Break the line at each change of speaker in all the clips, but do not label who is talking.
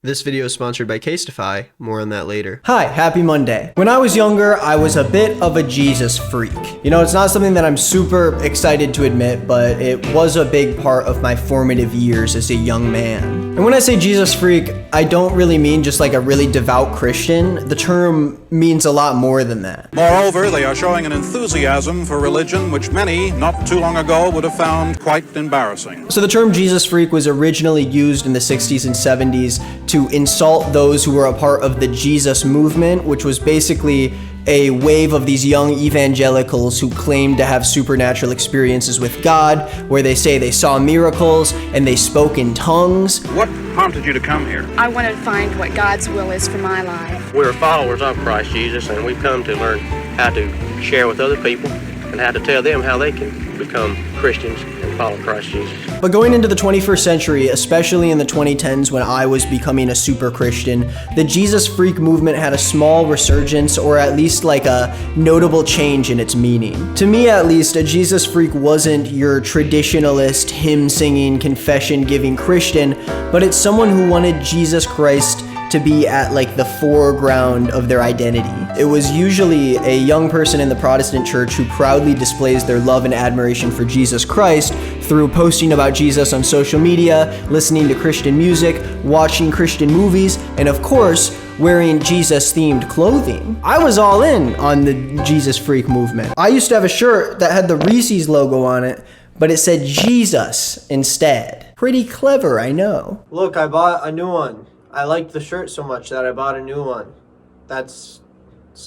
This video is sponsored by Casetify. More on that later.
Hi, happy Monday. When I was younger, I was a bit of a Jesus freak. You know, it's not something that I'm super excited to admit, but it was a big part of my formative years as a young man. And when I say Jesus freak, I don't really mean just like a really devout Christian. The term means a lot more than that.
Moreover, they are showing an enthusiasm for religion which many, not too long ago, would have found quite embarrassing.
So the term Jesus freak was originally used in the 60s and 70s to insult those who were a part of the Jesus movement, which was basically a wave of these young evangelicals who claimed to have supernatural experiences with God, where they say they saw miracles and they spoke in tongues.
What prompted you to come here?
I want to find what God's will is for my life.
We're followers of Christ Jesus, and we've come to learn how to share with other people and how to tell them how they can become Christians and follow Christ Jesus.
But going into the 21st century, especially in the 2010s when I was becoming a super Christian, the Jesus freak movement had a small resurgence, or at least like a notable change in its meaning. To me at least, a Jesus freak wasn't your traditionalist, hymn-singing, confession-giving Christian, but it's someone who wanted Jesus Christ to be at like the foreground of their identity. It was usually a young person in the Protestant church who proudly displays their love and admiration for Jesus Christ through posting about Jesus on social media, listening to Christian music, watching Christian movies, and of course, wearing Jesus-themed clothing. I was all in on the Jesus freak movement. I used to have a shirt that had the Reese's logo on it, but it said Jesus instead. Pretty clever, I know.
Look, I bought a new one. I liked the shirt so much that I bought a new one. That's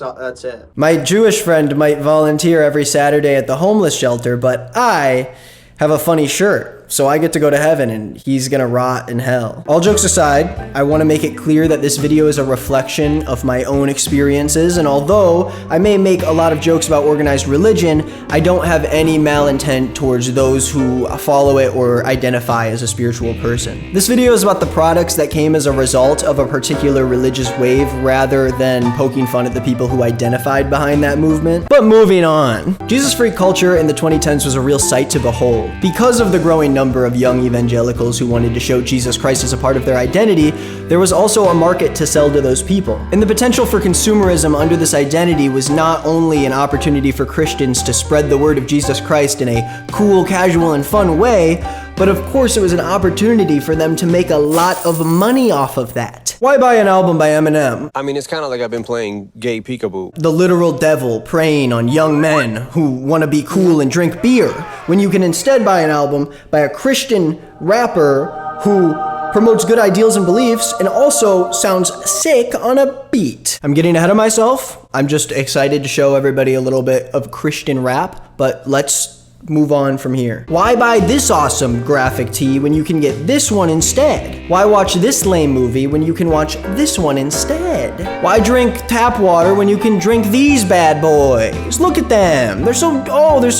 it.
My Jewish friend might volunteer every Saturday at the homeless shelter, but I have a funny shirt, so I get to go to heaven and he's gonna rot in hell. All jokes aside, I want to make it clear that this video is a reflection of my own experiences, and although I may make a lot of jokes about organized religion, I don't have any malintent towards those who follow it or identify as a spiritual person. This video is about the products that came as a result of a particular religious wave rather than poking fun at the people who identified behind that movement. But moving on. Jesus freak culture in the 2010s was a real sight to behold. Because of the growing number of young evangelicals who wanted to show Jesus Christ as a part of their identity, there was also a market to sell to those people. And the potential for consumerism under this identity was not only an opportunity for Christians to spread the word of Jesus Christ in a cool, casual, and fun way, but of course it was an opportunity for them to make a lot of money off of that. Why buy an album by Eminem?
I mean, it's kind of like I've been playing gay peekaboo.
The literal devil preying on young men who want to be cool and drink beer, when you can instead buy an album by a Christian rapper who promotes good ideals and beliefs and also sounds sick on a beat. I'm getting ahead of myself. I'm just excited to show everybody a little bit of Christian rap, but let's move on from here. Why buy this awesome graphic tee when you can get this one instead? Why watch this lame movie when you can watch this one instead? Why drink tap water when you can drink these bad boys? Look at them. They're so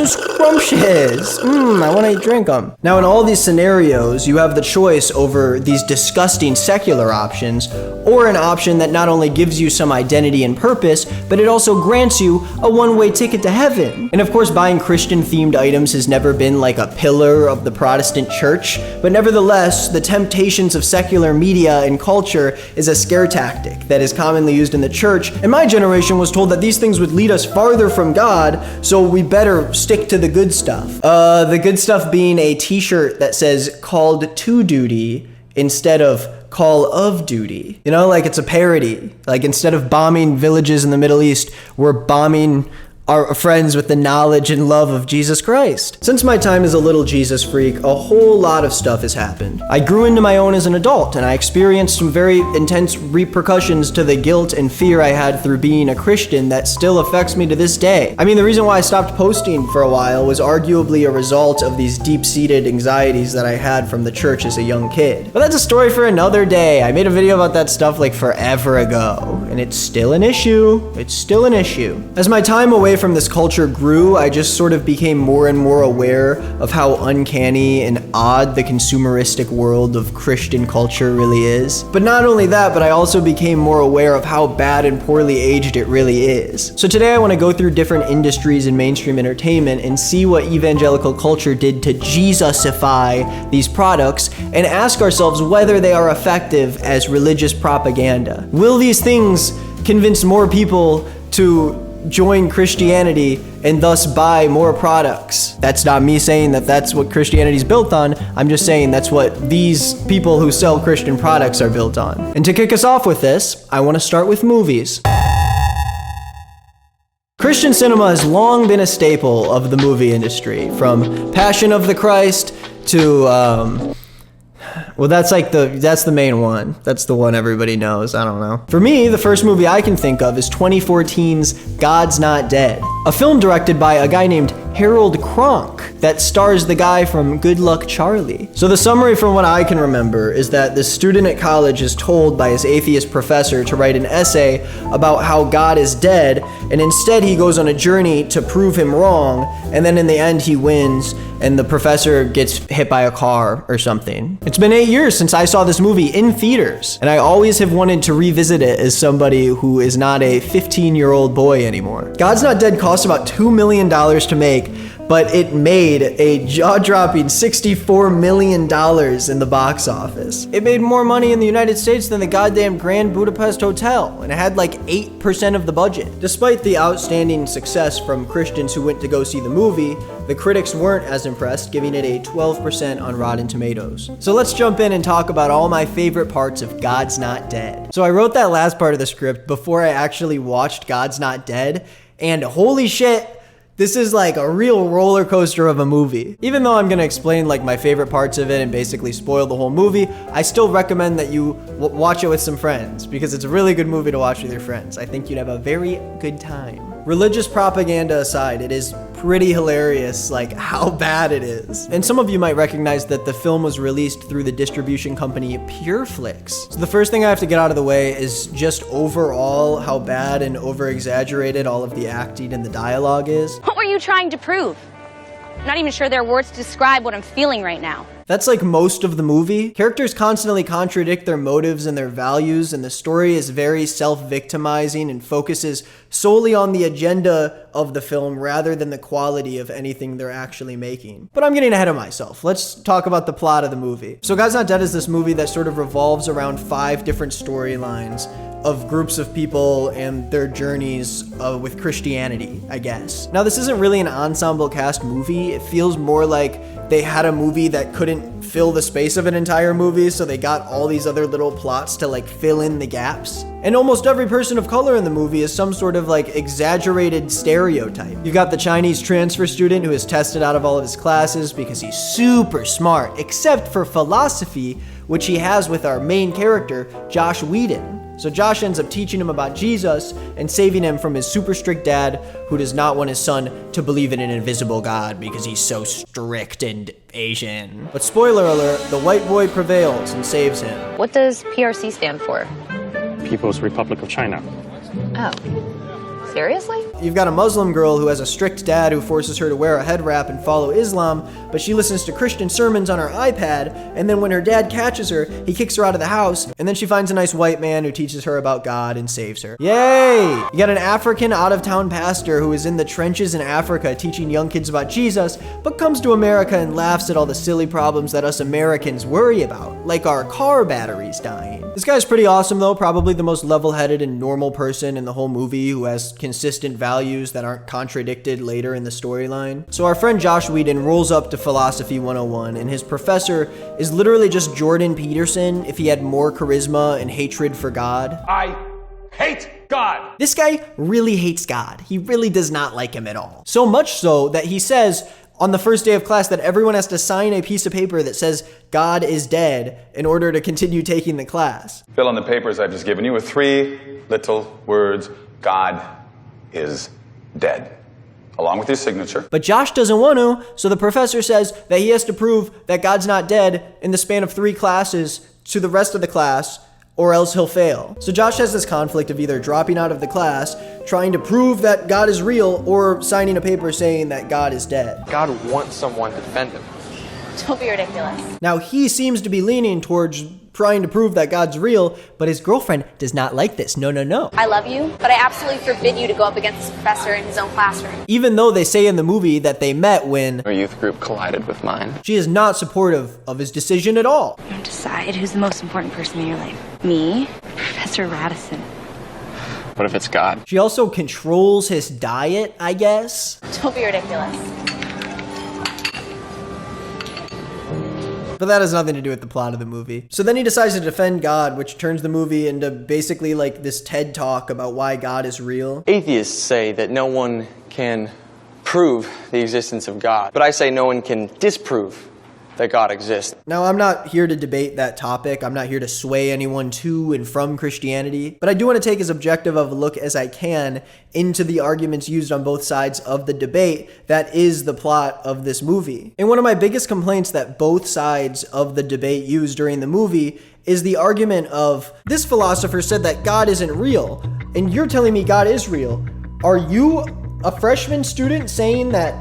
scrumptious. I want to drink them. Now, in all these scenarios, you have the choice over these disgusting secular options, or an option that not only gives you some identity and purpose, but it also grants you a one-way ticket to heaven. And of course, buying Christian-themed items has never been like a pillar of the Protestant church, but nevertheless, the temptations of secular media and culture is a scare tactic that is commonly used in the church, and my generation was told that these things would lead us farther from God, so we better stick to the good stuff. The good stuff being a t-shirt that says "called to duty" instead of "call of duty." You know, like it's a parody. Like instead of bombing villages in the Middle East, we're bombing our friends with the knowledge and love of Jesus Christ. Since my time as a little Jesus freak, a whole lot of stuff has happened. I grew into my own as an adult, and I experienced some very intense repercussions to the guilt and fear I had through being a Christian that still affects me to this day. I mean, the reason why I stopped posting for a while was arguably a result of these deep-seated anxieties that I had from the church as a young kid. But that's a story for another day. I made a video about that stuff like forever ago, and it's still an issue. It's still an issue. As my time away away from this culture grew, I just sort of became more and more aware of how uncanny and odd the consumeristic world of Christian culture really is. But not only that, but I also became more aware of how bad and poorly aged it really is. So today I want to go through different industries in mainstream entertainment and see what evangelical culture did to Jesusify these products and ask ourselves whether they are effective as religious propaganda. Will these things convince more people to join Christianity and thus buy more products? That's not me saying that that's what Christianity is built on. I'm just saying that's what these people who sell Christian products are built on. And to kick us off with this, I want to start with movies. Christian cinema has long been a staple of the movie industry, from Passion of the Christ to, well, that's the main one. That's the one everybody knows. I don't know. For me, the first movie I can think of is 2014's God's Not Dead, a film directed by a guy named Harold Cronk that stars the guy from Good Luck Charlie. So the summary from what I can remember is that this student at college is told by his atheist professor to write an essay about how God is dead, and instead he goes on a journey to prove him wrong, and then in the end he wins, and the professor gets hit by a car or something. It's been 8 years since I saw this movie in theaters, and I always have wanted to revisit it as somebody who is not a 15-year-old boy anymore. God's Not Dead cost about $2 million to make, but it made a jaw-dropping $64 million in the box office. It made more money in the United States than the goddamn Grand Budapest Hotel, and it had like 8% of the budget. Despite the outstanding success from Christians who went to go see the movie, the critics weren't as impressed, giving it a 12% on Rotten Tomatoes. So let's jump in and talk about all my favorite parts of God's Not Dead. So I wrote that last part of the script before I actually watched God's Not Dead, and holy shit, this is like a real roller coaster of a movie. Even though I'm gonna explain like my favorite parts of it and basically spoil the whole movie, I still recommend that you watch it with some friends because it's a really good movie to watch with your friends. I think you'd have a very good time. Religious propaganda aside, it is pretty hilarious like how bad it is. And some of you might recognize that the film was released through the distribution company PureFlix. So the first thing I have to get out of the way is just overall how bad and over-exaggerated all of the acting and the dialogue is.
What were you trying to prove? I'm not even sure there are words to describe what I'm feeling right now.
That's like most of the movie. Characters constantly contradict their motives and their values, and the story is very self-victimizing and focuses solely on the agenda of the film rather than the quality of anything they're actually making. But I'm getting ahead of myself. Let's talk about the plot of the movie. So God's Not Dead is this movie that sort of revolves around 5 different storylines of groups of people and their journeys with Christianity, I guess. Now, this isn't really an ensemble cast movie. It feels more like they had a movie that couldn't fill the space of an entire movie, so they got all these other little plots to like fill in the gaps. And almost every person of color in the movie is some sort of like exaggerated stereotype. You've got the Chinese transfer student who is tested out of all of his classes because he's super smart, except for philosophy, which he has with our main character, Josh Whedon. So Josh ends up teaching him about Jesus and saving him from his super strict dad who does not want his son to believe in an invisible God because he's so strict and Asian. But spoiler alert, the white boy prevails and saves him.
What does PRC stand for?
People's Republic of China.
Oh. Seriously?
You've got a Muslim girl who has a strict dad who forces her to wear a head wrap and follow Islam, but she listens to Christian sermons on her iPad, and then when her dad catches her, he kicks her out of the house, and then she finds a nice white man who teaches her about God and saves her. Yay! You got an African out-of-town pastor who is in the trenches in Africa teaching young kids about Jesus, but comes to America and laughs at all the silly problems that us Americans worry about, like our car batteries dying. This guy's pretty awesome though, probably the most level-headed and normal person in the whole movie who has consistent values that aren't contradicted later in the storyline. So our friend Josh Whedon rolls up to Philosophy 101, and his professor is literally just Jordan Peterson if he had more charisma and hatred for God.
I hate God!
This guy really hates God. He really does not like him at all. So much so that he says on the first day of class that everyone has to sign a piece of paper that says God is dead in order to continue taking the class.
Fill in the papers I've just given you with 3 little words. God is dead, along with your signature.
But Josh doesn't want to, so the professor says that he has to prove that God's not dead in the span of 3 classes to the rest of the class or else he'll fail. So Josh has this conflict of either dropping out of the class, trying to prove that God is real, or signing a paper saying that God is dead.
God wants someone to defend him.
Don't be ridiculous.
Now he seems to be leaning towards trying to prove that God's real, but his girlfriend does not like this. No, no, no.
I love you, but I absolutely forbid you to go up against this professor in his own classroom.
Even though they say in the movie that they met when
Our youth group collided with mine.
she is not supportive of his decision at all.
Don't decide who's the most important person in your life. Me? Professor Radisson.
What if it's God?
She also controls his diet, I guess.
Don't be ridiculous.
But that has nothing to do with the plot of the movie. So then he decides to defend God, which turns the movie into basically like this TED talk about why God is real.
Atheists say that no one can prove the existence of God, but I say no one can disprove that God exists.
Now, I'm not here to debate that topic. I'm not here to sway anyone to and from Christianity, but I do want to take as objective of a look as I can into the arguments used on both sides of the debate that is the plot of this movie. And one of my biggest complaints that both sides of the debate used during the movie is the argument of, this philosopher said that God isn't real, and you're telling me God is real. Are you a freshman student saying that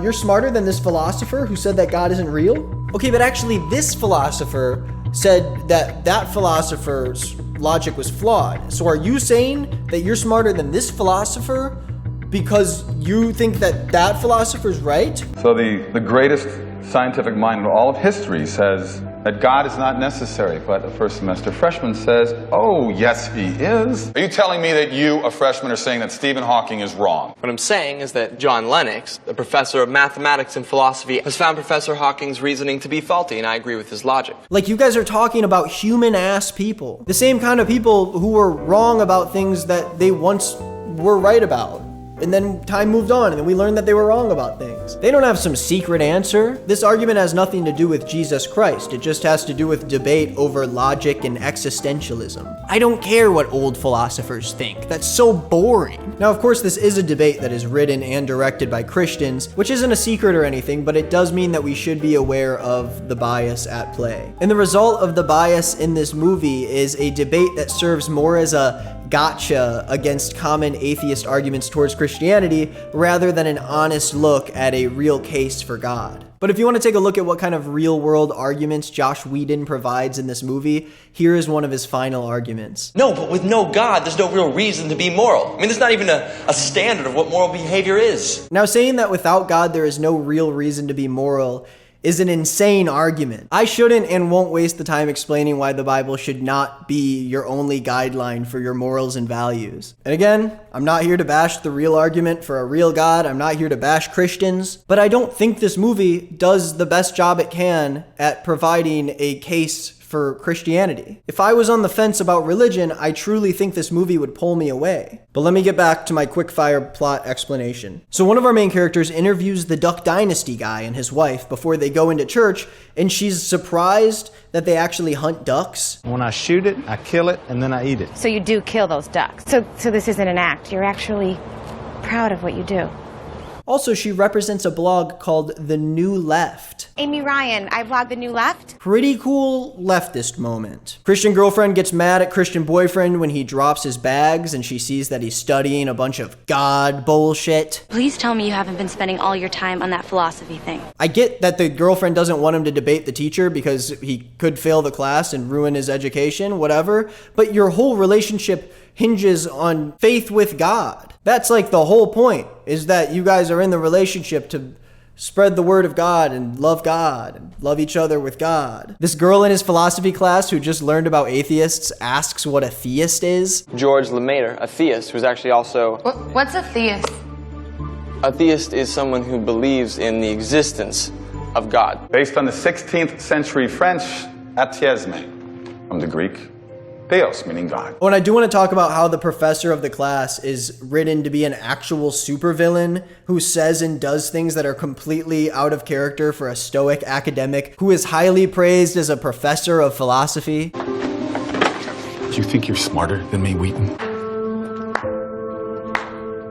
you're smarter than this philosopher who said that God isn't real? Okay, but actually this philosopher said that that philosopher's logic was flawed. So are you saying that you're smarter than this philosopher because you think that that philosopher's right?
So the greatest scientific mind in all of history says that God is not necessary, but a first semester freshman says, oh, yes, he is. Are you telling me that you, a freshman, are saying that Stephen Hawking is wrong?
What I'm saying is that John Lennox, the professor of mathematics and philosophy, has found Professor Hawking's reasoning to be faulty, and I agree with his logic.
Like, you guys are talking about human-ass people. The same kind of people who were wrong about things that they once were right about. And then time moved on, and then we learned that they were wrong about things. They don't have some secret answer. This argument has nothing to do with Jesus Christ. It just has to do with debate over logic and existentialism. I don't care what old philosophers think. That's so boring. Now, of course, this is a debate that is written and directed by Christians, which isn't a secret or anything, but it does mean that we should be aware of the bias at play. And the result of the bias in this movie is a debate that serves more as a gotcha against common atheist arguments towards Christianity rather than an honest look at a real case for God. But if you want to take a look at what kind of real-world arguments Josh Whedon provides in this movie, here is one of his final arguments.
No, but with no God, there's no real reason to be moral. I mean, there's not even a standard of what moral behavior is.
Now, saying that without God there is no real reason to be moral is an insane argument. I shouldn't and won't waste the time explaining why the Bible should not be your only guideline for your morals and values. And again, I'm not here to bash the real argument for a real God. I'm not here to bash Christians, but I don't think this movie does the best job it can at providing a case for Christianity. If I was on the fence about religion, I truly think this movie would pull me away. But let me get back to my quick-fire plot explanation. So one of our main characters interviews the Duck Dynasty guy and his wife before they go into church, and she's surprised that they actually hunt ducks.
When I shoot it, I kill it, and then I eat it.
So you do kill those ducks. So this isn't an act. You're actually proud of what you do.
Also, she represents a blog called The New Left.
Amy Ryan, I vlog The New Left.
Pretty cool leftist moment. Christian girlfriend gets mad at Christian boyfriend when he drops his bags and she sees that he's studying a bunch of God bullshit.
Please tell me you haven't been spending all your time on that philosophy thing.
I get that the girlfriend doesn't want him to debate the teacher because he could fail the class and ruin his education, whatever, but your whole relationship hinges on faith with God. That's like the whole point, is that you guys are in the relationship to spread the word of God and love each other with God. This girl in his philosophy class who just learned about atheists asks what a theist is.
George Lemaitre, a theist, who's actually also...
What's a theist?
A theist is someone who believes in the existence of God.
Based on the 16th century French athéisme, from the Greek, theos, meaning God.
Oh, and I do want to talk about how the professor of the class is written to be an actual supervillain who says and does things that are completely out of character for a stoic academic who is highly praised as a professor of philosophy.
Do you think you're smarter than me, Wheaton?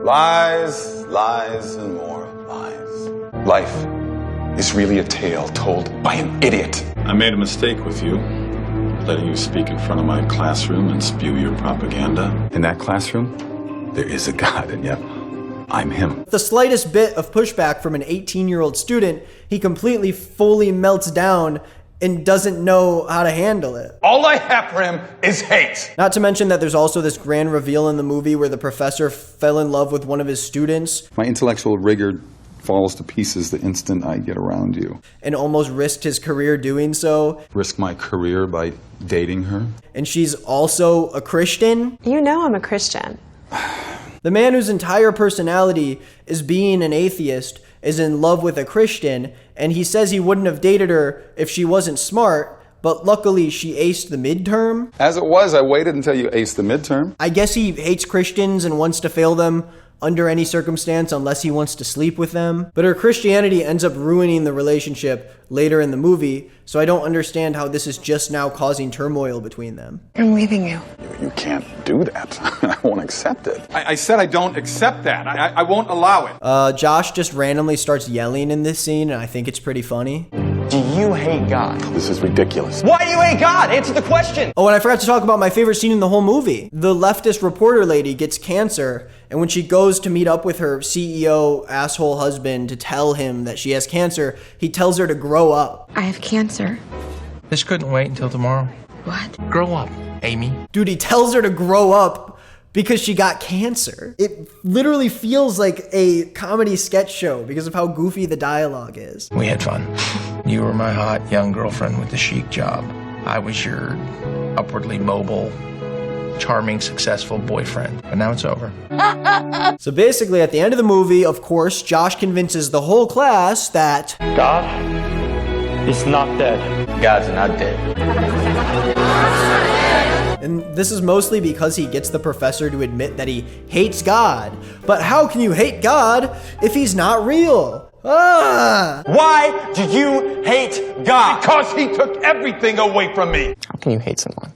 Lies, lies, and more lies. Life is really a tale told by an idiot.
I made a mistake with you. letting you speak in front of my classroom and spew your propaganda. In that classroom, there is a God, and yet I'm him.
The slightest bit of pushback from an 18-year-old student, he completely, fully melts down and doesn't know how to handle it.
All I have for him is hate.
Not to mention that there's also this grand reveal in the movie where the professor fell in love with one of his students.
My intellectual rigor falls to pieces the instant I get around you.
And almost risked his career doing so.
Risk my career by dating her.
And she's also a Christian.
You know I'm a Christian.
The man whose entire personality is being an atheist is in love with a Christian, and he says he wouldn't have dated her if she wasn't smart, but luckily she aced the midterm.
As it was, I waited until you aced the midterm.
I guess he hates Christians and wants to fail them under any circumstance unless he wants to sleep with them. But her Christianity ends up ruining the relationship later in the movie, so I don't understand how this is just now causing turmoil between them.
I'm leaving you.
You can't do that. I won't accept it.
I said I don't accept that. I won't allow it.
Josh just randomly starts yelling in this scene, and I think it's pretty funny.
Do you hate God?
This is ridiculous.
Why do you hate God? Answer the question.
Oh, and I forgot to talk about my favorite scene in the whole movie. The leftist reporter lady gets cancer, and when she goes to meet up with her CEO asshole husband to tell him that she has cancer, he tells her to grow up.
I have cancer.
This couldn't wait until tomorrow.
What?
Grow up, Amy.
Dude, he tells her to grow up because she got cancer. It literally feels like a comedy sketch show because of how goofy the dialogue is.
We had fun. You were my hot young girlfriend with the chic job. I was your upwardly mobile, charming, successful boyfriend. But now it's over.
So basically, at the end of the movie, of course, Josh convinces the whole class that
God is not dead.
God's not dead.
and this is mostly because he gets the professor to admit that he hates God. But how can you hate God if he's not real? Ah!
Why do you hate God?
Because he took everything away from me.
How can you hate someone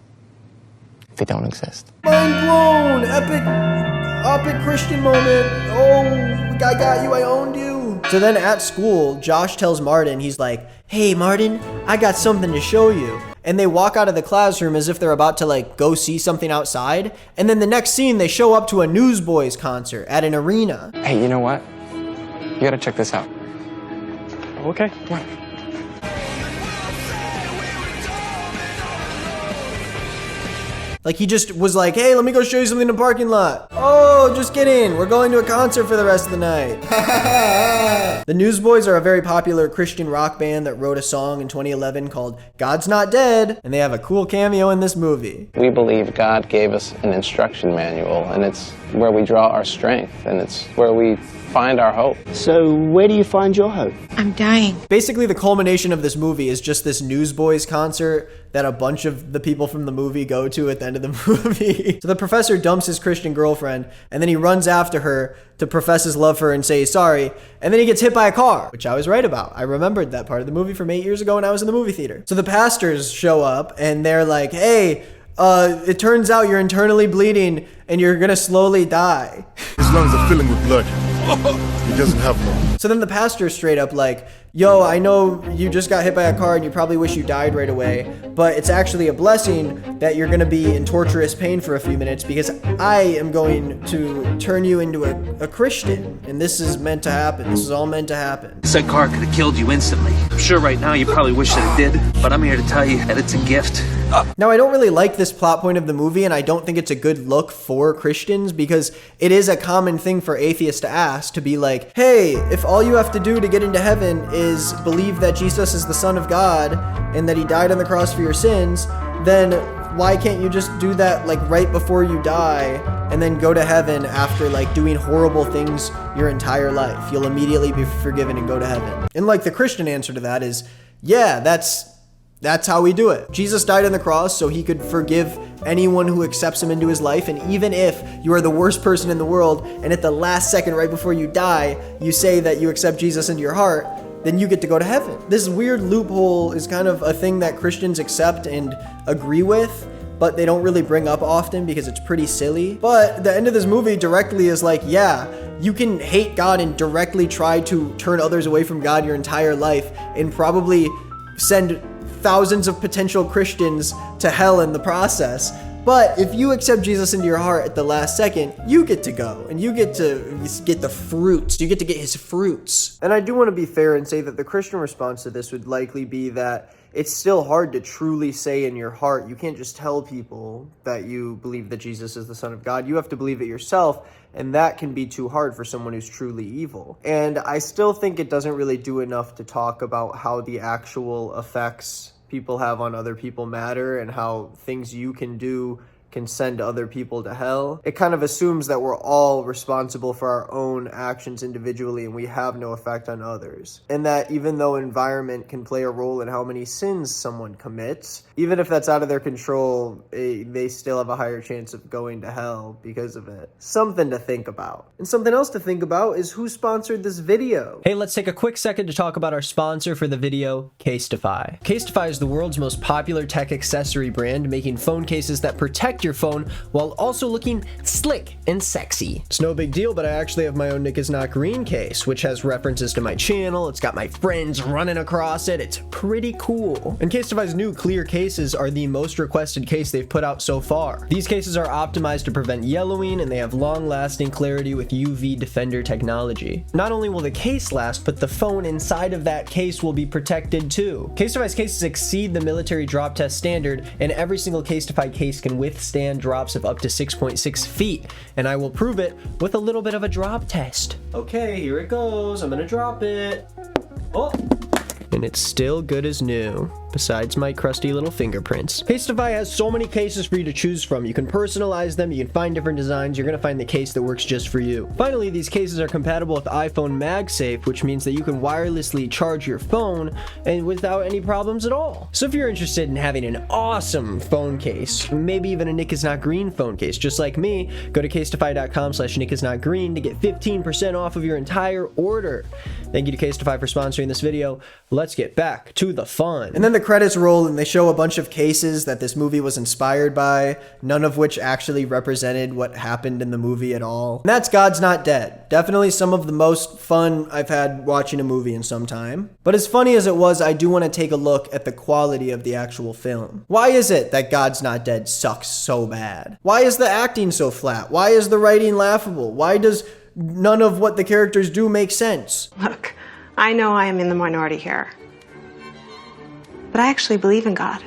if they don't exist?
Mind blown! Epic Christian moment. Oh, I got you, I owned you. So then at school, Josh tells Martin, he's like, hey Martin, I got something to show you. And they walk out of the classroom as if they're about to like go see something outside. And then the next scene, they show up to a Newsboys concert at an arena.
Hey, you know what? You gotta check this out.
Okay, come on.
Like he just was like, hey, let me go show you something in the parking lot. Oh, just kidding. We're going to a concert for the rest of the night. The Newsboys are a very popular Christian rock band that wrote a song in 2011 called God's Not Dead, and they have a cool cameo in this movie.
We believe God gave us an instruction manual, and it's where we draw our strength, and it's where we find our hope.
So where do you find your hope?
I'm dying.
Basically, the culmination of this movie is just this Newsboys concert that a bunch of the people from the movie go to at the end of the movie. So the professor dumps his Christian girlfriend, and then he runs after her to profess his love for her and say sorry, and then he gets hit by a car, which I was right about. I remembered that part of the movie from 8 years ago when I was in the movie theater. So the pastors show up, and they're like, hey, it turns out you're internally bleeding, and you're gonna slowly die.
His lungs are filling with blood. He doesn't have none.
So then the pastor's straight up like, yo, I know you just got hit by a car and you probably wish you died right away, but it's actually a blessing that you're gonna be in torturous pain for a few minutes because I am going to turn you into a Christian, and this is meant to happen. This is all meant to happen.
That car could have killed you instantly. I'm sure right now you probably wish that it did, but I'm here to tell you that it's a gift.
Now, I don't really like this plot point of the movie, and I don't think it's a good look for Christians because it is a common thing for atheists to ask, to be like, hey, if all you have to do to get into heaven is believe that Jesus is the Son of God and that he died on the cross for your sins, then why can't you just do that like right before you die and then go to heaven after like doing horrible things your entire life? You'll immediately be forgiven and go to heaven. And like the Christian answer to that is, yeah, that's how we do it. Jesus died on the cross so he could forgive anyone who accepts him into his life. And even if you are the worst person in the world and at the last second right before you die, you say that you accept Jesus into your heart, then you get to go to heaven. This weird loophole is kind of a thing that Christians accept and agree with, but they don't really bring up often because it's pretty silly. But the end of this movie directly is like, yeah, you can hate God and directly try to turn others away from God your entire life and probably send thousands of potential Christians to hell in the process. But if you accept Jesus into your heart at the last second, you get to go, and you get to get the fruits. You get to get his fruits. And I do want to be fair and say that the Christian response to this would likely be that it's still hard to truly say in your heart. You can't just tell people that you believe that Jesus is the Son of God. You have to believe it yourself, and that can be too hard for someone who's truly evil. And I still think it doesn't really do enough to talk about how the actual effects people have on other people matter and how things you can do can send other people to hell. It kind of assumes that we're all responsible for our own actions individually and we have no effect on others. And that even though environment can play a role in how many sins someone commits, even if that's out of their control, they still have a higher chance of going to hell because of it. Something to think about. And something else to think about is who sponsored this video.
Hey, let's take a quick second to talk about our sponsor for the video, Casetify. Casetify is the world's most popular tech accessory brand, making phone cases that protect your phone while also looking slick and sexy.
It's no big deal, but I actually have my own Nick is Not Green case, which has references to my channel. It's got my friends running across it. It's pretty cool. And Casetify's new clear cases are the most requested case they've put out so far. These cases are optimized to prevent yellowing, and they have long-lasting clarity with UV Defender technology. Not only will the case last, but the phone inside of that case will be protected too. Casetify's cases exceed the military drop test standard, and every single Casetify case can withstand drops of up to 6.6 feet, and I will prove it with a little bit of a drop test. Okay, here it goes. I'm gonna drop it. Oh! And it's still good as new, besides my crusty little fingerprints. Casetify has so many cases for you to choose from. You can personalize them, you can find different designs, you're gonna find the case that works just for you. Finally, these cases are compatible with iPhone MagSafe, which means that you can wirelessly charge your phone and without any problems at all. So if you're interested in having an awesome phone case, maybe even a Nick is Not Green phone case, just like me, go to casetify.com/nickisnotgreen to get 15% off of your entire order. Thank you to Casetify for sponsoring this video. Let's get back to the fun. And then the credits roll and they show a bunch of cases that this movie was inspired by, none of which actually represented what happened in the movie at all. And that's God's Not Dead. Definitely some of the most fun I've had watching a movie in some time. But as funny as it was, I do want to take a look at the quality of the actual film. Why is it that God's Not Dead sucks so bad? Why is the acting so flat? Why is the writing laughable? Why does none of what the characters do make sense?
Look, I know I am in the minority here, but I actually believe in God.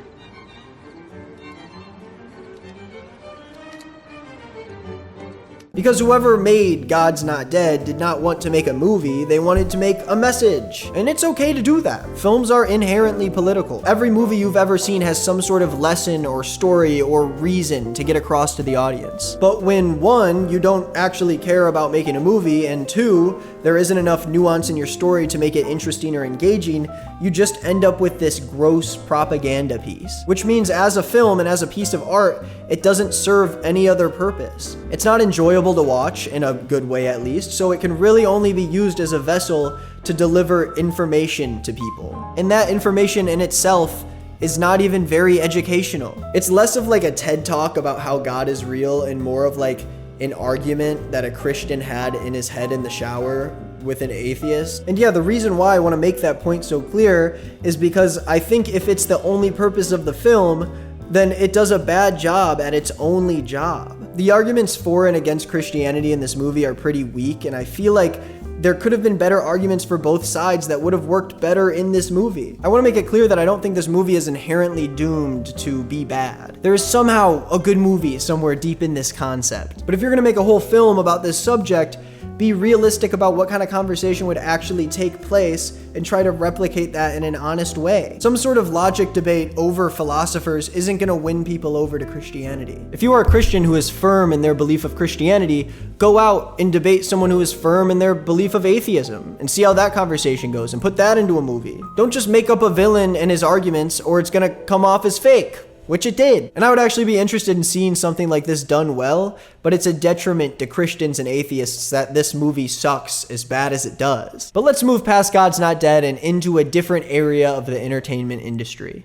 Because whoever made God's Not Dead did not want to make a movie, they wanted to make a message. And it's okay to do that. Films are inherently political. Every movie you've ever seen has some sort of lesson or story or reason to get across to the audience. But when one, you don't actually care about making a movie, and two, there isn't enough nuance in your story to make it interesting or engaging, you just end up with this gross propaganda piece. Which means as a film and as a piece of art, it doesn't serve any other purpose. It's not enjoyable to watch, in a good way at least, so it can really only be used as a vessel to deliver information to people. And that information in itself is not even very educational. It's less of like a TED talk about how God is real and more of like an argument that a Christian had in his head in the shower with an atheist. And yeah, the reason why I want to make that point so clear is because I think if it's the only purpose of the film, then it does a bad job at its only job. The arguments for and against Christianity in this movie are pretty weak, and I feel like there could have been better arguments for both sides that would have worked better in this movie. I want to make it clear that I don't think this movie is inherently doomed to be bad. There is somehow a good movie somewhere deep in this concept. But if you're going to make a whole film about this subject, be realistic about what kind of conversation would actually take place and try to replicate that in an honest way. Some sort of logic debate over philosophers isn't going to win people over to Christianity. If you are a Christian who is firm in their belief of Christianity, go out and debate someone who is firm in their belief of atheism and see how that conversation goes and put that into a movie. Don't just make up a villain and his arguments or it's going to come off as fake. Which it did. And I would actually be interested in seeing something like this done well, but it's a detriment to Christians and atheists that this movie sucks as bad as it does. But let's move past God's Not Dead and into a different area of the entertainment industry.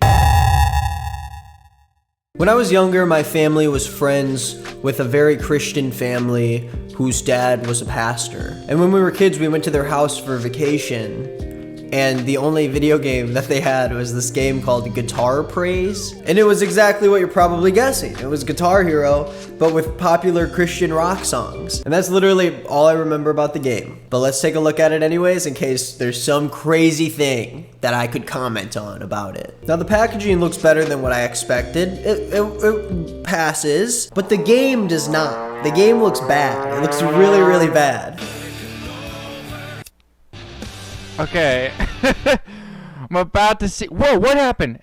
When I was younger, my family was friends with a very Christian family whose dad was a pastor. And when we were kids, we went to their house for vacation. and the only video game that they had was this game called Guitar Praise. And it was exactly what you're probably guessing. It was Guitar Hero, but with popular Christian rock songs. And that's literally all I remember about the game. But let's take a look at it anyways, in case there's some crazy thing that I could comment on about it. Now, the packaging looks better than what I expected. It passes, but the game does not. The game looks bad. It looks really, really bad.
Okay. I'm about to see. Whoa, what happened?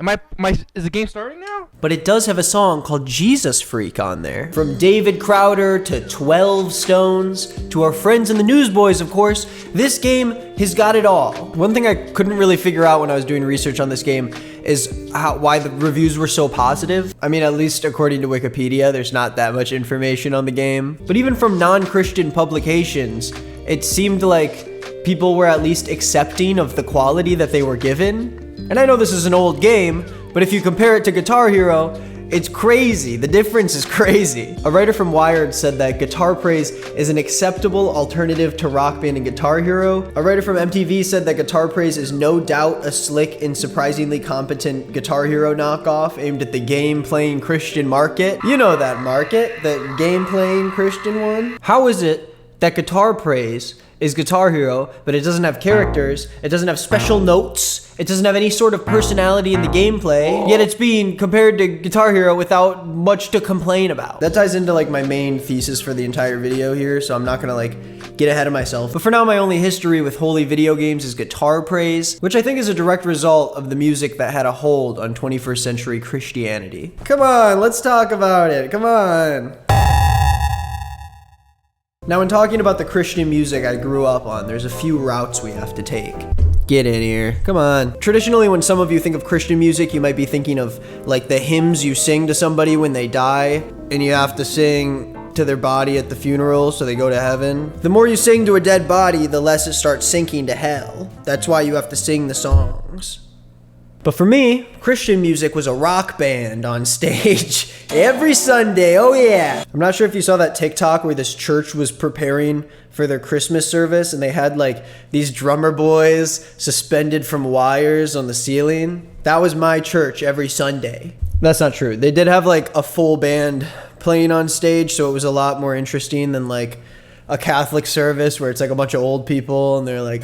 Is the game starting now?
But it does have a song called Jesus Freak on there. From David Crowder to 12 Stones to our friends in the Newsboys, of course, this game has got it all. One thing I couldn't really figure out when I was doing research on this game is why the reviews were so positive. I mean, at least according to Wikipedia, there's not that much information on the game. But even from non-Christian publications, it seemed like people were at least accepting of the quality that they were given. And I know this is an old game, but if you compare it to Guitar Hero, it's crazy. The difference is crazy. A writer from Wired said that Guitar Praise is an acceptable alternative to Rock Band and Guitar Hero. A writer from MTV said that Guitar Praise is no doubt a slick and surprisingly competent Guitar Hero knockoff aimed at the game-playing Christian market. You know that market, the game-playing Christian one. How is it that Guitar Praise is Guitar Hero, but it doesn't have characters, it doesn't have special notes, it doesn't have any sort of personality in the gameplay, yet it's being compared to Guitar Hero without much to complain about? That ties into like my main thesis for the entire video here, so I'm not gonna like get ahead of myself. But for now, my only history with holy video games is Guitar Praise, which I think is a direct result of the music that had a hold on 21st century Christianity. Come on, let's talk about it, come on. Now, when talking about the Christian music I grew up on, there's a few routes we have to take. Get in here, come on. Traditionally, when some of you think of Christian music, you might be thinking of like the hymns you sing to somebody when they die, and you have to sing to their body at the funeral so they go to heaven. The more you sing to a dead body, the less it starts sinking to hell. That's why you have to sing the songs. But for me, Christian music was a rock band on stage every Sunday, oh yeah. I'm not sure if you saw that TikTok where this church was preparing for their Christmas service and they had like these drummer boys suspended from wires on the ceiling. That was my church every Sunday. That's not true. They did have like a full band playing on stage, so it was a lot more interesting than like a Catholic service where it's like a bunch of old people and they're like,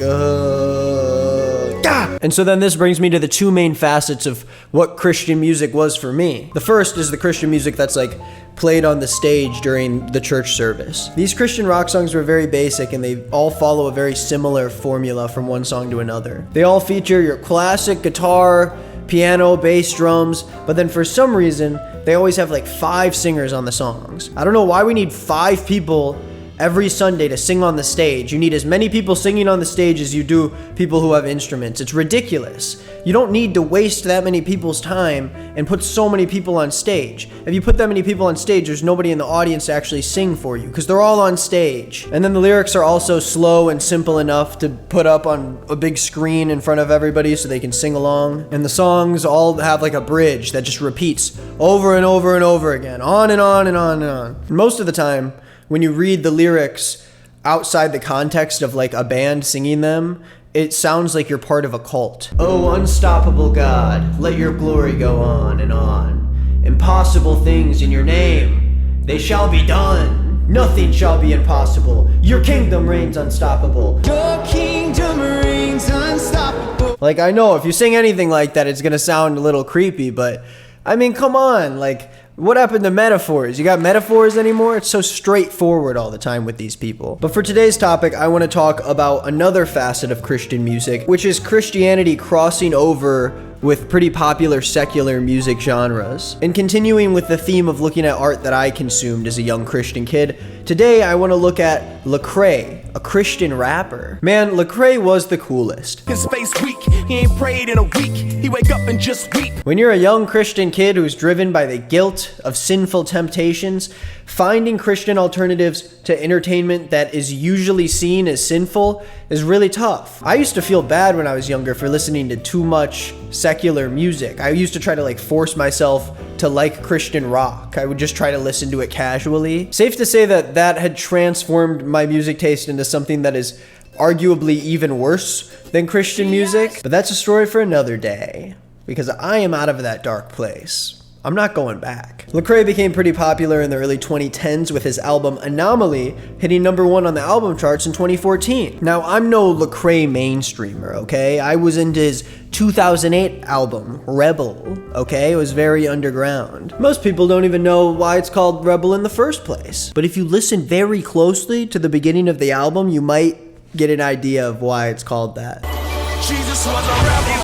And so then this brings me to the two main facets of what Christian music was for me. The first is the Christian music that's like played on the stage during the church service. These Christian rock songs were very basic and they all follow a very similar formula from one song to another. They all feature your classic guitar, piano, bass, drums, but then for some reason, they always have like 5 singers on the songs. I don't know why we need 5 people every Sunday to sing on the stage. You need as many people singing on the stage as you do people who have instruments. It's ridiculous. You don't need to waste that many people's time and put so many people on stage. If you put that many people on stage, there's nobody in the audience to actually sing for you because they're all on stage. And then the lyrics are also slow and simple enough to put up on a big screen in front of everybody so they can sing along. And the songs all have like a bridge that just repeats over and over and over again, on and on and on and on. And most of the time, when you read the lyrics outside the context of like a band singing them, it sounds like you're part of a cult. Oh, unstoppable God, let your glory go on and on. Impossible things in your name, they shall be done. Nothing shall be impossible. Your kingdom reigns unstoppable. Your kingdom reigns unstoppable. Like, I know if you sing anything like that, it's gonna sound a little creepy, but I mean, come on, like, what happened to metaphors? You got metaphors anymore? It's so straightforward all the time with these people. But for today's topic, I want to talk about another facet of Christian music, which is Christianity crossing over with pretty popular secular music genres. And continuing with the theme of looking at art that I consumed as a young Christian kid, today I want to look at Lecrae, a Christian rapper. Man, Lecrae was the coolest.
His face weak, he ain't prayed in a week, he wake up and just weep.
When you're a young Christian kid who's driven by the guilt of sinful temptations, finding Christian alternatives to entertainment that is usually seen as sinful is really tough. I used to feel bad when I was younger for listening to too much secular music. I used to try to like force myself to like Christian rock. I would just try to listen to it casually. Safe to say that that had transformed my music taste into something that is arguably even worse than Christian music, but that's a story for another day, because I am out of that dark place. I'm not going back. Lecrae became pretty popular in the early 2010s with his album Anomaly, hitting #1 on the album charts in 2014. Now, I'm no Lecrae mainstreamer, okay? I was into his 2008 album, Rebel, okay? It was very underground. Most people don't even know why it's called Rebel in the first place. But if you listen very closely to the beginning of the album, you might get an idea of why it's called that.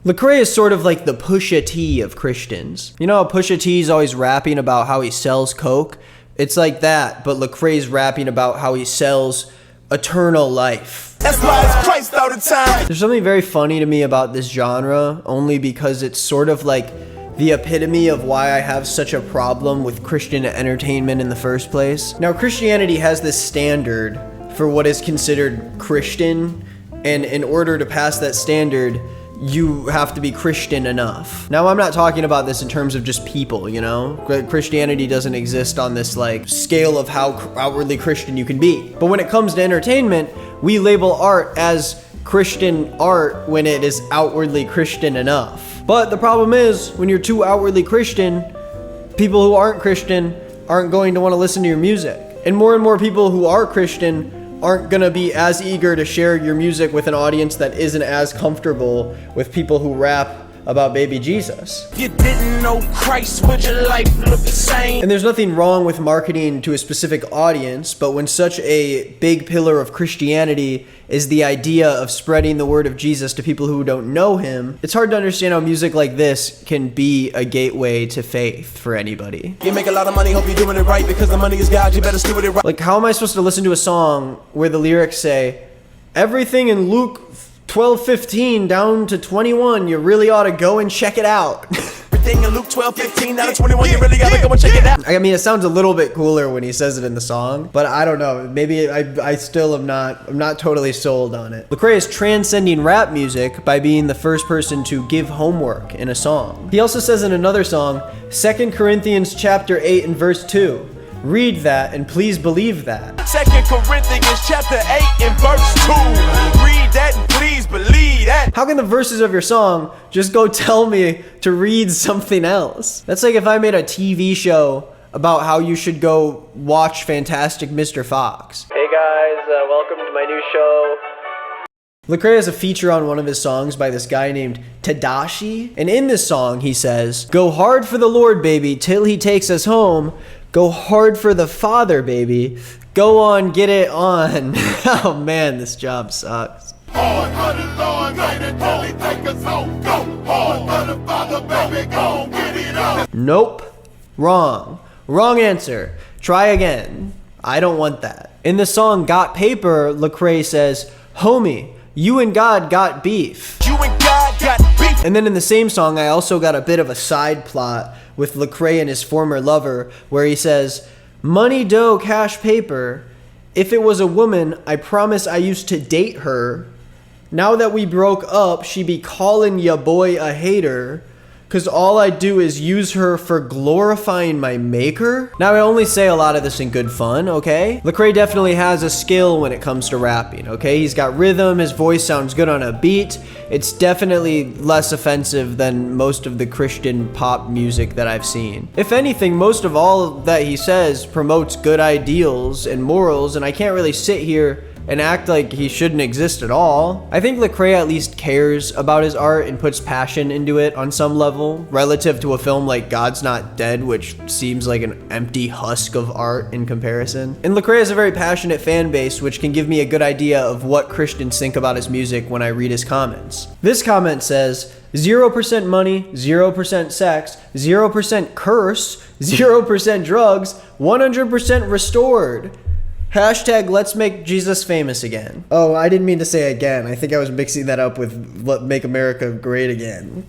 Lecrae is sort of like the Pusha T of Christians. You know how Pusha T is always rapping about how he sells coke? It's like that, but Lecrae's rapping about how he sells eternal life.
That's why it's Christ all the time.
There's something very funny to me about this genre, only because it's sort of like the epitome of why I have such a problem with Christian entertainment in the first place. Now, Christianity has this standard for what is considered Christian, and in order to pass that standard, you have to be Christian enough. Now, I'm not talking about this in terms of just people, you know? Christianity doesn't exist on this like scale of how outwardly Christian you can be. But when it comes to entertainment, we label art as Christian art when it is outwardly Christian enough. But the problem is, when you're too outwardly Christian, people who aren't Christian aren't going to want to listen to your music. And more people who are Christian aren't gonna be as eager to share your music with an audience that isn't as comfortable with people who rap about baby Jesus.
You didn't know Christ, would your life look the same?
And there's nothing wrong with marketing to a specific audience, but when such a big pillar of Christianity is the idea of spreading the word of Jesus to people who don't know him, it's hard to understand how music like this can be a gateway to faith for anybody.
You make a lot of money, hope you're doing it right, because the money is God, you better steward it right.
Like, how am I supposed to listen to a song where the lyrics say, everything in Luke 12:15 down to 21, you really ought to go and check it out.
Everything in Luke 12:15 down to 21, you really gotta go and check it out.
I mean, it sounds a little bit cooler when he says it in the song, but I don't know. Maybe I still am not totally sold on it. Lecrae is transcending rap music by being the first person to give homework in a song. He also says in another song, 2 Corinthians chapter 8 and verse 2, read that and please believe that.
2 Corinthians chapter 8 and verse 2. Read that and please believe that.
How can the verses of your song just go tell me to read something else? That's like if I made a TV show about how you should go watch Fantastic Mr. Fox. Hey guys, welcome to my new show. Lecrae has a feature on one of his songs by this guy named Tadashi. And in this song, he says, go hard for the Lord, baby, till he takes us home. Go hard for the Father, baby. Go on, get it on. Oh man, this job sucks.
Hard for the Lord, baby, till he take us home. Go hard for the Father, baby, go get it on.
Nope. Wrong. Wrong answer. Try again. I don't want that. In the song Got Paper, Lecrae says, homie, you and God got beef.
You and God got beef.
And then in the same song, I also got a bit of a side plot with Lecrae and his former lover, where he says, money, dough, cash, paper. If it was a woman, I promise I used to date her. Now that we broke up, she be calling ya boy a hater. Cause all I do is use her for glorifying my maker? Now, I only say a lot of this in good fun, okay? Lecrae definitely has a skill when it comes to rapping, okay? He's got rhythm, his voice sounds good on a beat. It's definitely less offensive than most of the Christian pop music that I've seen. If anything, most of all that he says promotes good ideals and morals, and I can't really sit here and act like he shouldn't exist at all. I think Lecrae at least cares about his art and puts passion into it on some level, relative to a film like God's Not Dead, which seems like an empty husk of art in comparison. And Lecrae has a very passionate fan base, which can give me a good idea of what Christians think about his music when I read his comments. This comment says, 0% money, 0% sex, 0% curse, 0% drugs, 100% restored. Hashtag let's make Jesus famous again. Oh, I didn't mean to say again. I think I was mixing that up with Make America Great Again.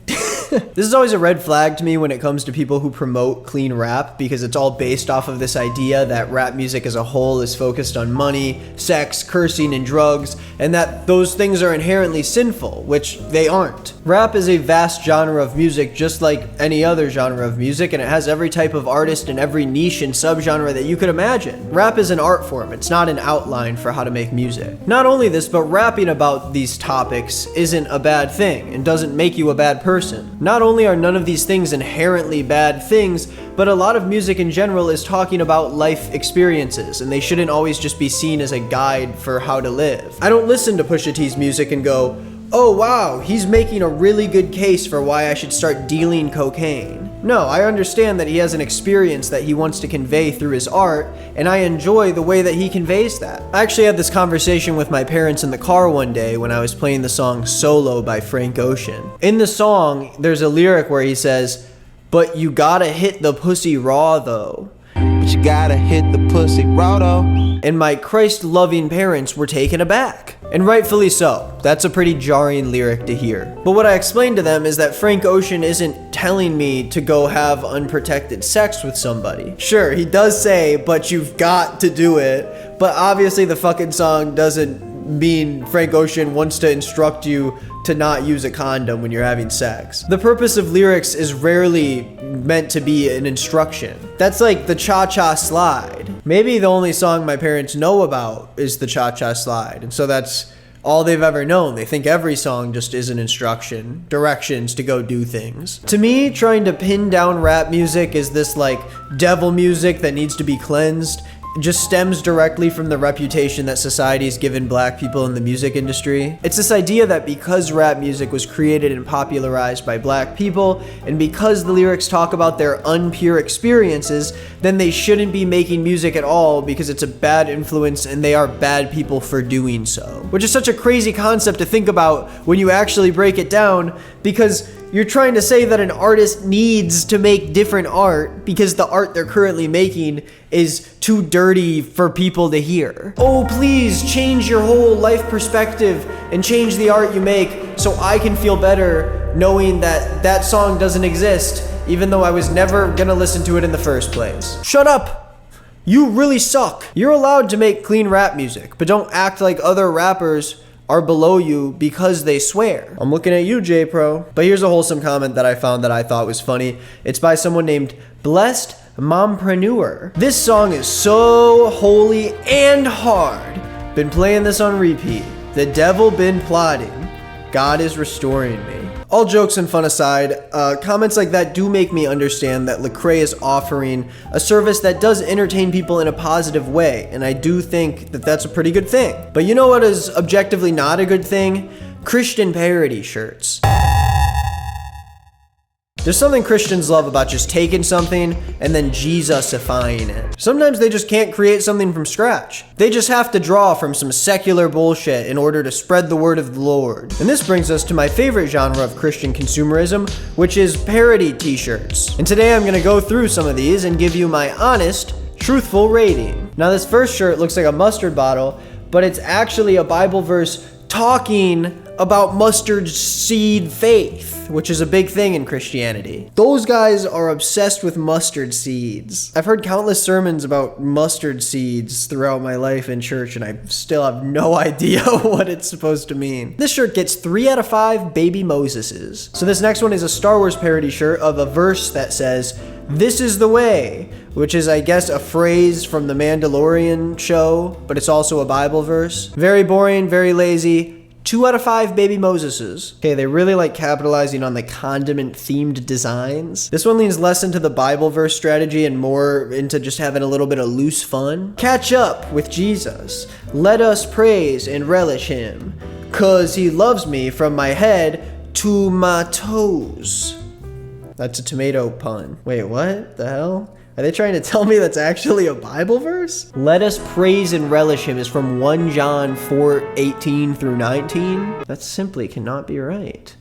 This is always a red flag to me when it comes to people who promote clean rap, because it's all based off of this idea that rap music as a whole is focused on money, sex, cursing, and drugs, and that those things are inherently sinful, which they aren't. Rap is a vast genre of music just like any other genre of music, and it has every type of artist and every niche and subgenre that you could imagine. Rap is an art form, it's not an outline for how to make music. Not only this, but rapping about these topics isn't a bad thing and doesn't make you a bad person. Not only are none of these things inherently bad things, but a lot of music in general is talking about life experiences, and they shouldn't always just be seen as a guide for how to live. I don't listen to Pusha T's music and go, oh wow, he's making a really good case for why I should start dealing cocaine. No, I understand that he has an experience that he wants to convey through his art, and I enjoy the way that he conveys that. I actually had this conversation with my parents in the car one day when I was playing the song Solo by Frank Ocean. In the song, there's a lyric where he says, "But you gotta hit the pussy raw though. But you gotta hit the pussy raw though." And my Christ-loving parents were taken aback. And rightfully so. That's a pretty jarring lyric to hear. But what I explained to them is that Frank Ocean isn't telling me to go have unprotected sex with somebody. Sure, he does say, but you've got to do it. But obviously the fucking song doesn't mean Frank Ocean wants to instruct you to not use a condom when you're having sex. The purpose of lyrics is rarely meant to be an instruction. That's like the Cha-Cha Slide. Maybe the only song my parents know about is the Cha-Cha Slide, and so that's all they've ever known. They think every song just is an instruction, directions to go do things. To me, trying to pin down rap music is this like devil music that needs to be cleansed. Just stems directly from the reputation that society's given black people in the music industry. It's this idea that because rap music was created and popularized by black people, and because the lyrics talk about their unpure experiences, then they shouldn't be making music at all because it's a bad influence and they are bad people for doing so. Which is such a crazy concept to think about when you actually break it down, because you're trying to say that an artist needs to make different art because the art they're currently making is too dirty for people to hear. Oh, please change your whole life perspective and change the art you make so I can feel better knowing that that song doesn't exist, even though I was never gonna listen to it in the first place. Shut up! You really suck. You're allowed to make clean rap music, but don't act like other rappers are below you because they swear. I'm looking at you, J-Pro. But here's a wholesome comment that I found that I thought was funny. It's by someone named Blessed Mompreneur. This song is so holy and hard. Been playing this on repeat. The devil been plotting. God is restoring me. All jokes and fun aside, comments like that do make me understand that Lecrae is offering a service that does entertain people in a positive way, and I do think that that's a pretty good thing. But you know what is objectively not a good thing? Christian parody shirts. There's something Christians love about just taking something and then Jesus-ifying it. Sometimes they just can't create something from scratch. They just have to draw from some secular bullshit in order to spread the word of the Lord. And this brings us to my favorite genre of Christian consumerism, which is parody t-shirts. And today I'm gonna go through some of these and give you my honest, truthful rating. Now this first shirt looks like a mustard bottle, but it's actually a Bible verse talking about mustard seed faith, which is a big thing in Christianity. Those guys are obsessed with mustard seeds. I've heard countless sermons about mustard seeds throughout my life in church, and I still have no idea what it's supposed to mean. This shirt gets 3 out of 5 baby Moseses. So this next one is a Star Wars parody shirt of a verse that says, "This is the way," which is, I guess, a phrase from the Mandalorian show, but it's also a Bible verse. Very boring, very lazy. 2 out of 5 baby Moseses. Okay, they really like capitalizing on the condiment-themed designs. This one leans less into the Bible verse strategy and more into just having a little bit of loose fun. Catch up with Jesus. Let us praise and relish him, 'cause he loves me from my head to my toes. That's a tomato pun. Wait, what the hell? Are they trying to tell me that's actually a Bible verse? Let us praise and relish him is from 1 John 4:18 through 19. That simply cannot be right.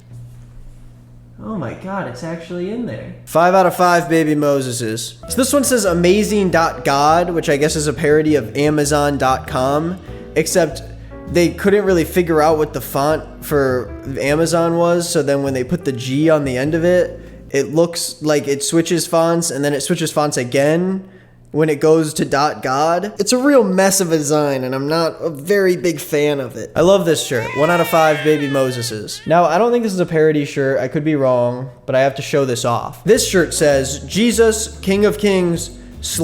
Oh my god, it's actually in there. 5 out of 5 baby Moseses. So this one says amazing.god, which I guess is a parody of Amazon.com, except they couldn't really figure out what the font for Amazon was, so then when they put the G on the end of it, it looks like it switches fonts, and then it switches fonts again when it goes to .god. It's a real mess of a design, and I'm not a very big fan of it. I love this shirt. 1 out of 5 baby Moseses. Now, I don't think this is a parody shirt. I could be wrong, but I have to show this off. This shirt says, Jesus, King of Kings, /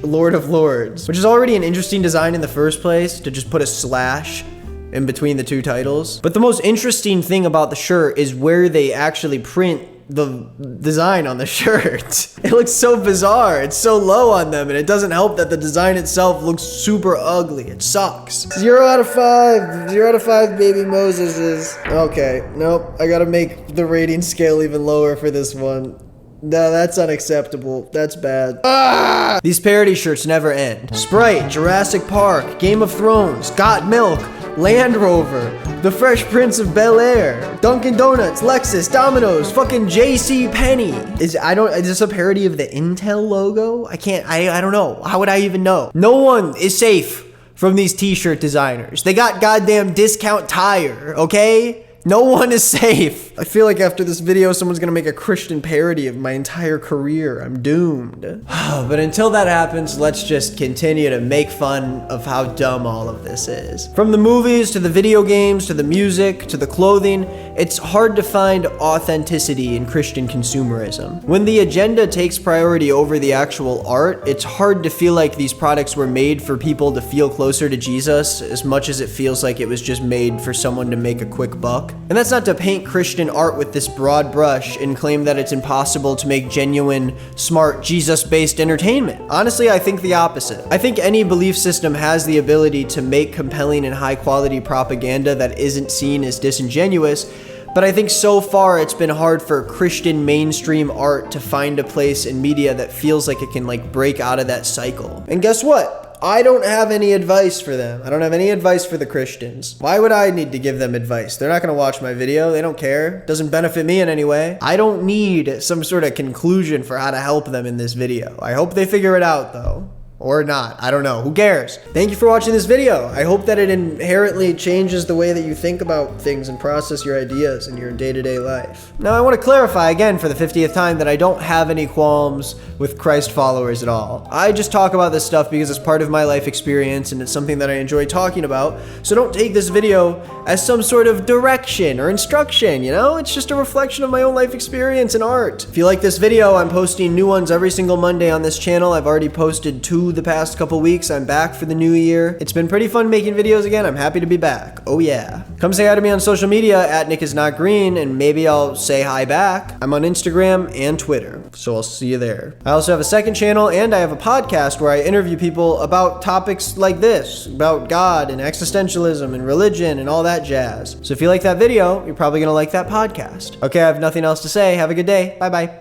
Lord of Lords, which is already an interesting design in the first place, to just put a slash in between the two titles. But the most interesting thing about the shirt is where they actually print the design on the shirt. It looks so bizarre. It's so low on them, and it doesn't help that the design itself looks super ugly. It sucks. 0 out of 5. 0 out of 5 baby Moseses. Okay, nope. I gotta make the rating scale even lower for this one. No, that's unacceptable. That's bad. Ah! These parody shirts never end. Sprite, Jurassic Park, Game of Thrones, Got Milk, Land Rover, The Fresh Prince of Bel-Air, Dunkin' Donuts, Lexus, Domino's, fucking JCPenney. Is this a parody of the Intel logo? I don't know. How would I even know? No one is safe from these t-shirt designers. They got goddamn Discount Tire, okay? No one is safe. I feel like after this video, someone's gonna make a Christian parody of my entire career. I'm doomed. But until that happens, let's just continue to make fun of how dumb all of this is. From the movies, to the video games, to the music, to the clothing, it's hard to find authenticity in Christian consumerism. When the agenda takes priority over the actual art, it's hard to feel like these products were made for people to feel closer to Jesus as much as it feels like it was just made for someone to make a quick buck. And that's not to paint Christian art with this broad brush and claim that it's impossible to make genuine, smart, Jesus-based entertainment. Honestly, I think the opposite. I think any belief system has the ability to make compelling and high-quality propaganda that isn't seen as disingenuous, but I think so far it's been hard for Christian mainstream art to find a place in media that feels like it can break out of that cycle. And guess what? I don't have any advice for them. I don't have any advice for the Christians. Why would I need to give them advice? They're not gonna watch my video. They don't care. It doesn't benefit me in any way. I don't need some sort of conclusion for how to help them in this video. I hope they figure it out though. Or not. I don't know. Who cares? Thank you for watching this video. I hope that it inherently changes the way that you think about things and process your ideas in your day-to-day life. Now, I want to clarify again for the 50th time that I don't have any qualms with Christ followers at all. I just talk about this stuff because it's part of my life experience and it's something that I enjoy talking about. So don't take this video as some sort of direction or instruction, you know? It's just a reflection of my own life experience and art. If you like this video, I'm posting new ones every single Monday on this channel. I've already posted 2 the past couple weeks. I'm back for the new year. It's been pretty fun making videos again. I'm happy to be back. Oh yeah. Come say hi to me on social media at nickisnotgreen and maybe I'll say hi back. I'm on Instagram and Twitter, so I'll see you there. I also have a second channel and I have a podcast where I interview people about topics like this, about God and existentialism and religion and all that jazz. So if you like that video, you're probably gonna like that podcast. Okay, I have nothing else to say. Have a good day. Bye-bye.